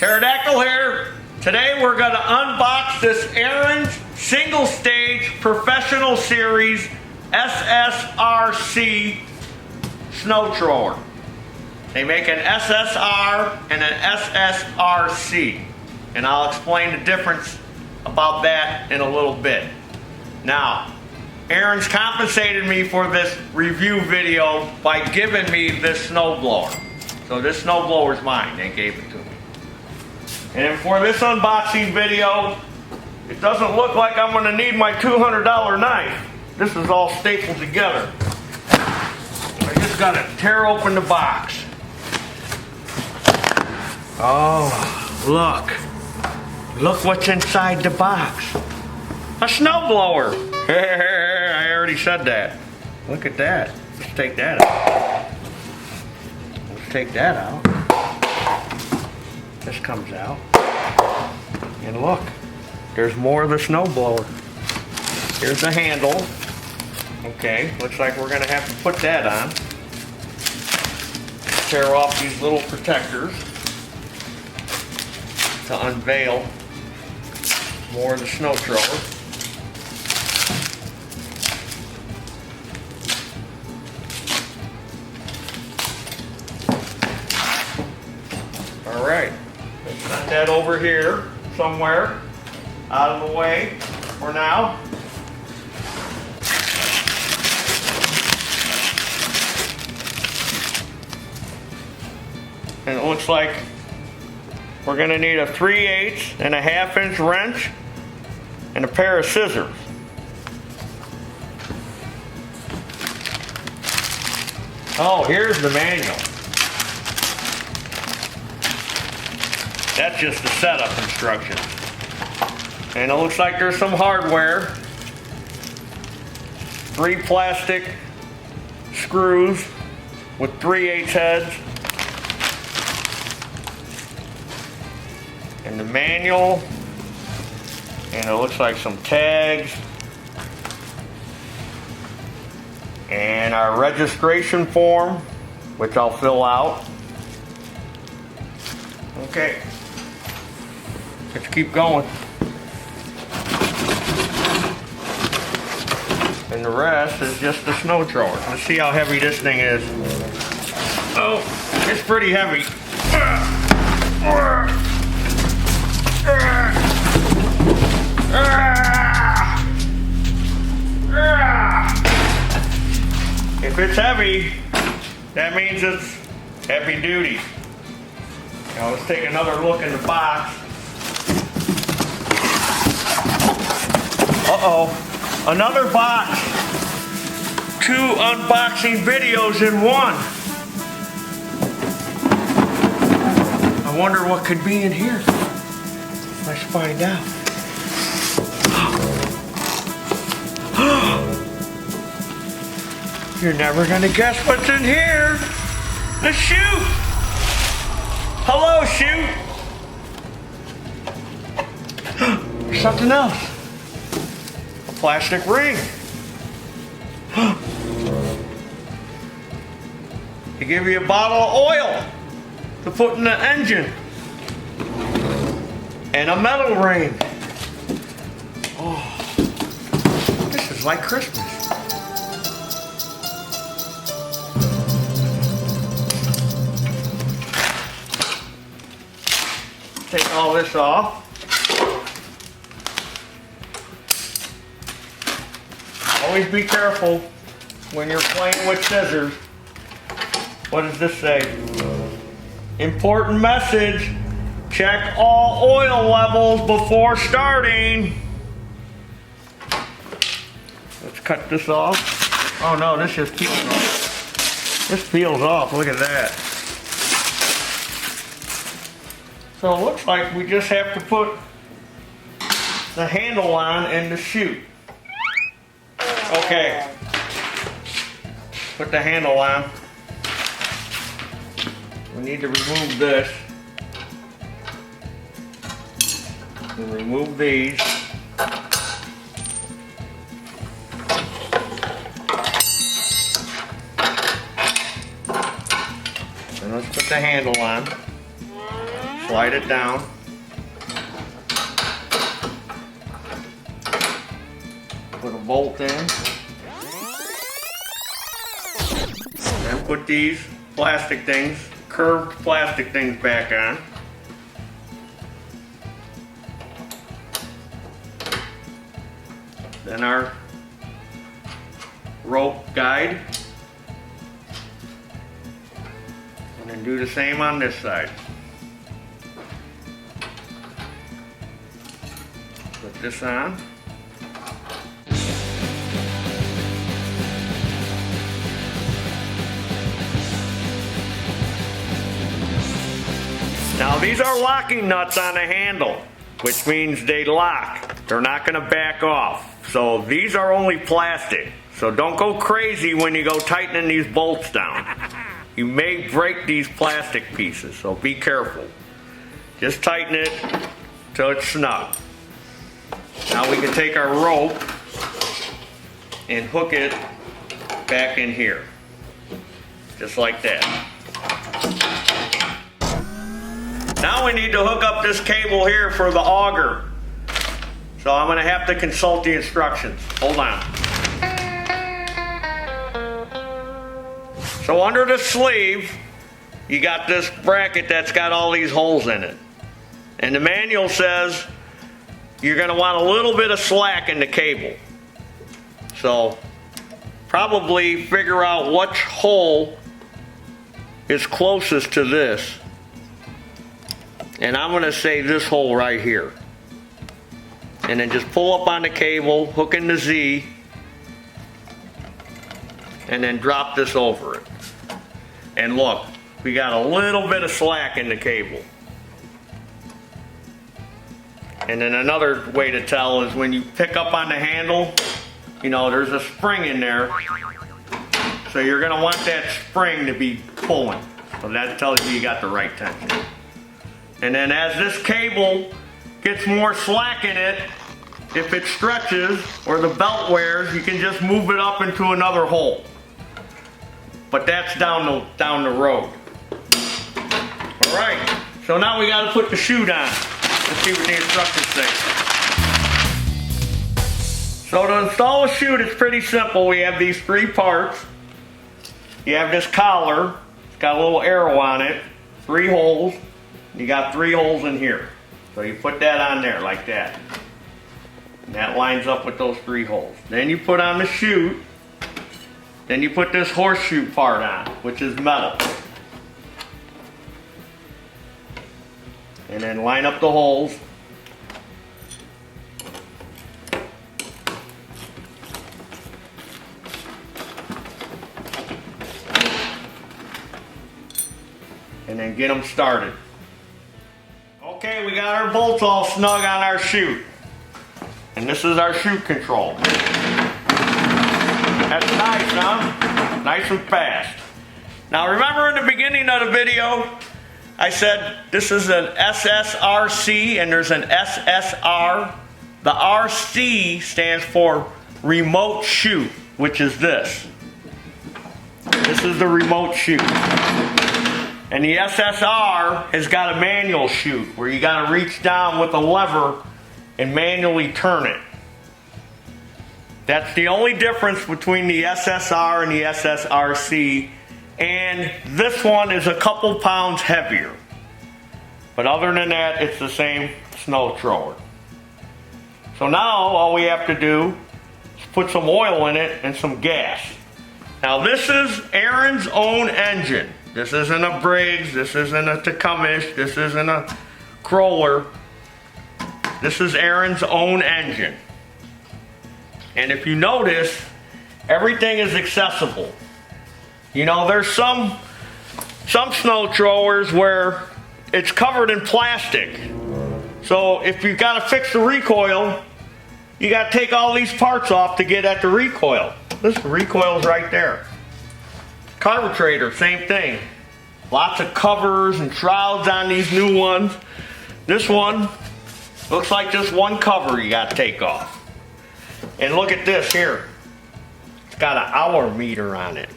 Pterodactyl here. Today we're going to unbox this ARIENS single stage professional series SSRC snow thrower. They make an SSR and an SSRC, and I'll explain the difference about that in a little bit. Now, ARIENS compensated me for this review video by giving me this snowblower. So this snowblower is mine, they gave it to me. And for this unboxing video, it doesn't look like I'm going to need my $200 knife. This is all stapled together. I just got to tear open the box. Oh, look what's inside the box. A snowblower. I already said that. Look at that. Let's take that out. Let's take that out. This comes out. And look, there's more of the snowblower. Here's the handle. Okay, looks like we're gonna have to put that on. Tear off these little protectors to unveil more of the snow thrower. All right, let's set that over here somewhere, out of the way for now. And it looks like we're going to need a 3/8 and a 1/2 inch wrench and a pair of scissors. Oh, here's the manual. That's just the setup instructions. And it looks like there's some hardware. 3 plastic screws with 3/8 heads. And the manual. And it looks like some tags. And our registration form, which I'll fill out. Okay. Let's keep going. And the rest is just the snow thrower. Let's see how heavy this thing is. Oh, it's pretty heavy. If it's heavy, that means it's heavy duty. Now let's take another look in the box. Uh-oh, another box. 2 unboxing videos in one. I wonder what could be in here. Let's find out. You're never gonna guess what's in here. A chute. Hello, chute. There's something else. A plastic ring. They give you a bottle of oil to put in the engine. And a metal ring. Oh, this is like Christmas. Take all this off. Always be careful when you're playing with scissors. What does this say? Important message. Check all oil levels before starting. Let's cut this off. Oh no, this just peels off. This peels off, look at that. So it looks like we just have to put the handle on and the chute. Okay. Put the handle on. We need to remove this. And remove these. And let's put the handle on. slide it down. Put a bolt in. And put these plastic things, curved plastic things back on. Then our rope guide. And then do the same on this side. Put this on. Now these are locking nuts on the handle, which means they lock. They're not going to back off. So these are only plastic. So don't go crazy when you go tightening these bolts down. You may break these plastic pieces, so be careful. Just tighten it till it's snug. Now we can take our rope and hook it back in here. Just like that. Now we need to hook up this cable here for the auger. So I'm going to have to consult the instructions. Hold on. So under the sleeve, you got this bracket that's got all these holes in it. And the manual says you're going to want a little bit of slack in the cable. So probably figure out which hole is closest to this. And I'm going to say this hole right here. And then just pull up on the cable, hook in the Z, and then drop this over it. And look, we got a little bit of slack in the cable. And then another way to tell is when you pick up on the handle, you know, there's a spring in there. So you're going to want that spring to be pulling. So that tells you got the right tension. And then as this cable gets more slack in it, if it stretches or the belt wears, you can just move it up into another hole. But that's down the road. All right, so now we got to put the chute on. Let's see what the instructions say. So to install a chute, it's pretty simple. We have these three parts. You have this collar. It's got a little arrow on it. 3 holes. You got 3 holes in here. So you put that on there like that. And that lines up with those 3 holes. Then you put on the chute. Then you put this horseshoe part on, which is metal. And then line up the holes. And then get them started. Okay, we got our bolts all snug on our chute. And this is our chute control. That's nice, huh? Nice and fast. Now remember in the beginning of the video, I said this is an SSRC and there's an SSR. The RC stands for remote chute, which is this. This is the remote chute. And the SSR has got a manual chute where you got to reach down with a lever and manually turn it. That's the only difference between the SSR and the SSRC, and this one is a couple pounds heavier. But other than that, it's the same snow thrower. So now all we have to do is put some oil in it and some gas. Now this is ARIENS' own engine. This isn't a Briggs, this isn't a Tecumseh, this isn't a Crawler. This is ARIENS' own engine. And if you notice, everything is accessible. You know, there's some snow throwers where it's covered in plastic. So if you've got to fix the recoil, you got to take all these parts off to get at the recoil. This recoil's right there. Carburetor, same thing. Lots of covers and shrouds on these new ones. This one looks like just one cover you got to take off. And look at this here. It's got an hour meter on it.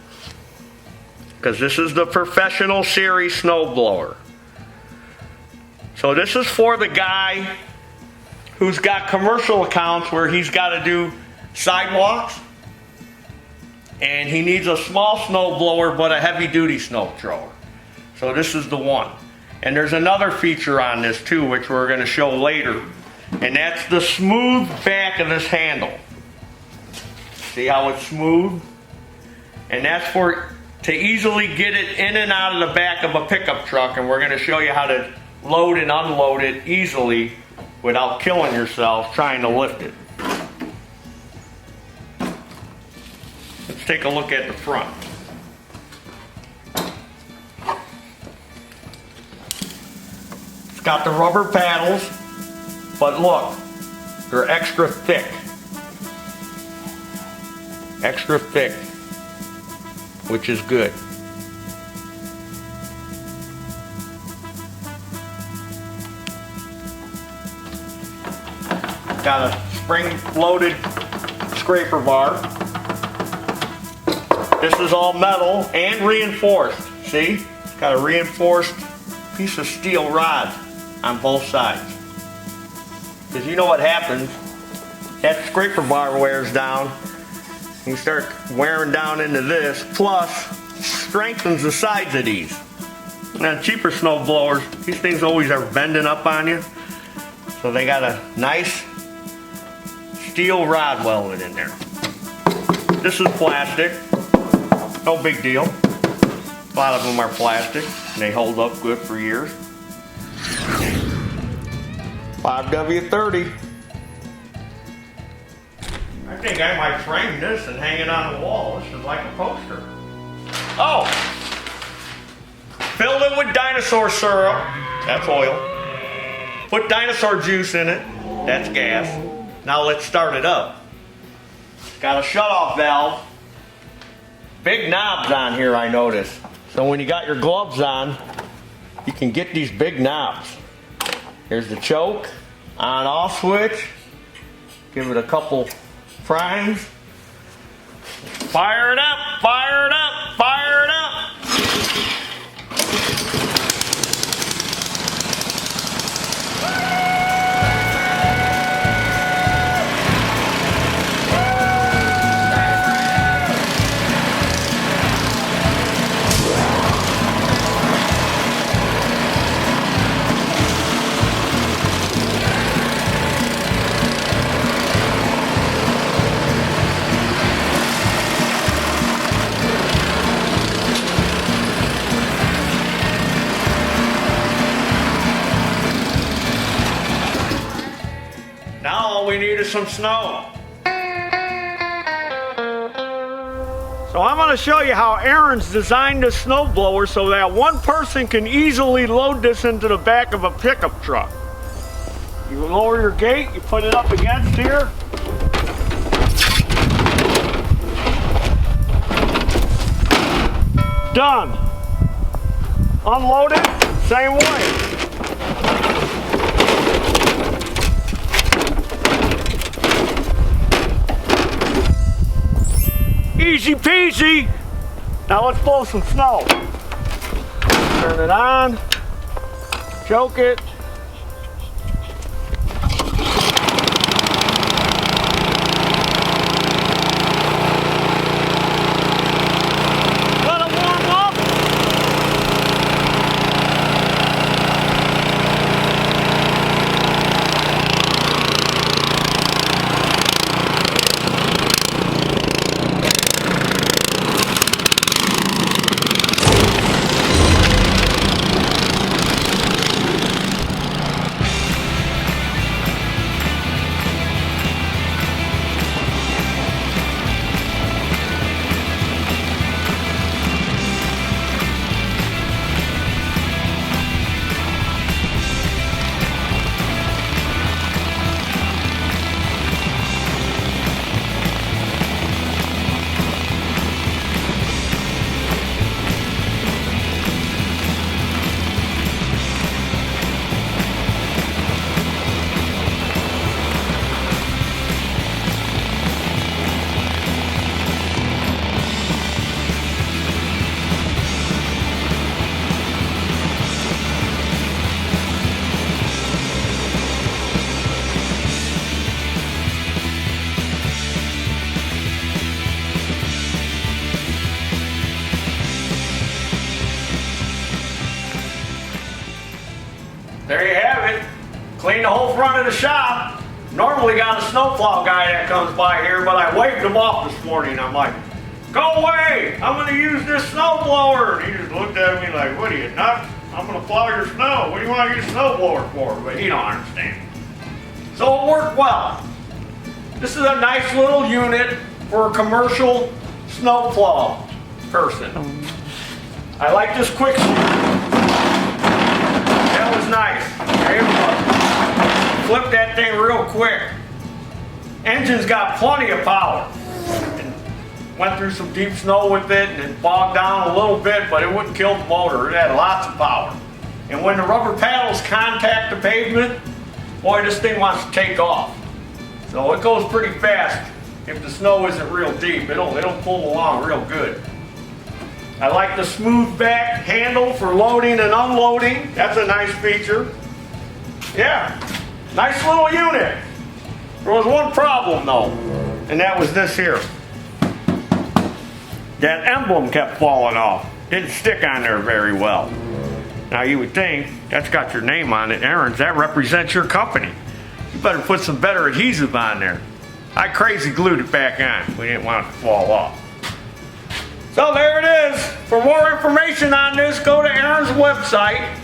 Because this is the professional series snowblower. So this is for the guy who's got commercial accounts where he's got to do sidewalks, and he needs a small snow blower but a heavy duty snow thrower. So this is the one. And there's another feature on this too, which we're going to show later, and that's the smooth back of this handle. See how it's smooth? And that's to easily get it in and out of the back of a pickup truck, and we're going to show you how to load and unload it easily without killing yourself trying to lift it. Let's take a look at the front. It's got the rubber paddles, but look, they're extra thick. Extra thick, which is good. Got a spring-loaded scraper bar. This is all metal and reinforced. See? It's got a reinforced piece of steel rod on both sides. Because you know what happens, that scraper bar wears down, you start wearing down into this, plus strengthens the sides of these. Now cheaper snow blowers, these things always are bending up on you. So they got a nice steel rod welded in there. This is plastic, no big deal. A lot of them are plastic and they hold up good for years. 5W30. I think I might frame this and hang it on the wall. This is like a poster. Oh! Filled it with dinosaur syrup. That's oil. Put dinosaur juice in it. That's gas. Now let's start it up. It's got a shutoff valve. Big knobs on here, I noticed. So when you got your gloves on, you can get these big knobs. Here's the choke, on-off switch. Give it a couple primes. Fire it up, fire it up, fire it up. Now all we need is some snow. So I'm going to show you how ARIENS designed this snow blower so that one person can easily load this into the back of a pickup truck. You lower your gate, you put it up against here. Done. Unload it, same way. Easy peasy. Now let's blow some snow. Turn it on, choke it. Let it warm up. clean the whole front of the shop. Normally got a snowplow guy that comes by here, but I waved him off this morning. I'm like, go away, I'm gonna use this snowblower. And he just looked at me like, what are you, nuts? I'm gonna plow your snow. What do you want to use a snowblower for? But he don't understand. So it worked well. This is a nice little unit for a commercial snowplow person. I like this quick start. That was nice. Flip that thing real quick. Engine's got plenty of power. And went through some deep snow with it and it bogged down a little bit, but it wouldn't kill the motor. It had lots of power. And when the rubber paddles contact the pavement, boy, this thing wants to take off. So it goes pretty fast. If the snow isn't real deep, it'll pull along real good. I like the smooth back handle for loading and unloading. That's a nice feature. Yeah, nice little unit. There was one problem though, and that was this here. That emblem kept falling off. Didn't stick on there very well. Now you would think, that's got your name on it, ARIENS, that represents your company. You better put some better adhesive on there. I crazy glued it back on. We didn't want it to fall off. So there it is. For more information on this, go to ARIENS' website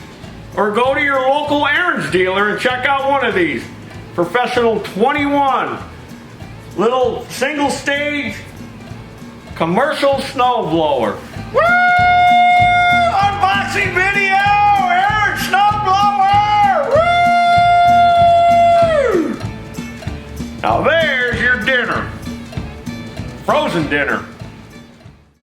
or go to your local ARIENS dealer and check out one of these. Professional 21. Little single stage commercial snowblower. Woo! Unboxing video! ARIENS snowblower! Woo! Now there's your dinner. Frozen dinner.